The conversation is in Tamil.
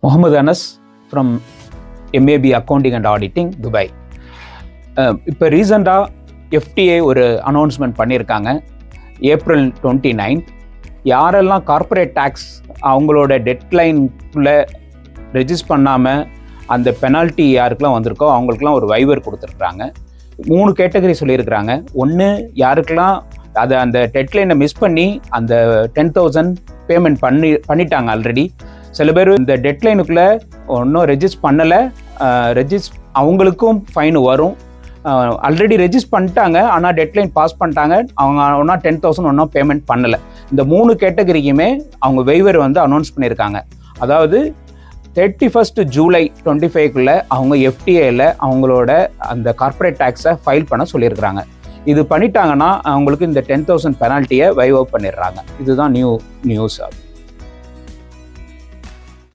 Mohammed Anas from MAB Accounting and Auditing, Dubai. இப்போ ரீசெண்டாக FTA ஒரு அனௌன்ஸ்மெண்ட் பண்ணியிருக்காங்க. April 29th யாரெல்லாம் கார்ப்பரேட் டேக்ஸ் அவங்களோட டெட்லைனுக்குள்ளே ரெஜிஸ்டர் பண்ணாமல் அந்த பெனால்ட்டி யாருக்கெல்லாம் வந்திருக்கோ அவங்களுக்குலாம் ஒரு வைவர் கொடுத்துருக்குறாங்க. 3 கேட்டகரி சொல்லியிருக்கிறாங்க. ஒன்று, யாருக்கெல்லாம் அதை அந்த டெட்லைனை மிஸ் பண்ணி அந்த 10,000 பேமெண்ட் பண்ணிட்டாங்க ஆல்ரெடி. சில பேர் இந்த டெட்லைனுக்குள்ளே ஒன்றும் ரெஜிஸ்டர் பண்ணலை, அவங்களுக்கும் ஃபைன் வரும். ஆல்ரெடி ரெஜிஸ்டர் பண்ணிட்டாங்க, ஆனால் டெட்லைன் பாஸ் பண்ணிட்டாங்க, அவங்க ஒன்றா 10,000 ஒன்றும் பேமெண்ட் பண்ணலை. இந்த 3 கேட்டகரிக்குமே அவங்க வெய்வர் அனௌன்ஸ் பண்ணியிருக்காங்க. அதாவது 31 ஜூலை 25க்குள்ளே அவங்க FTAயில் அவங்களோட அந்த கார்ப்பரேட் டேக்ஸை ஃபைல் பண்ண சொல்லியிருக்கிறாங்க. இது பண்ணிட்டாங்கன்னா அவங்களுக்கு இந்த 10,000 பெனால்ட்டியை வைவ் பண்ணிடுறாங்க. இதுதான் நியூஸ்.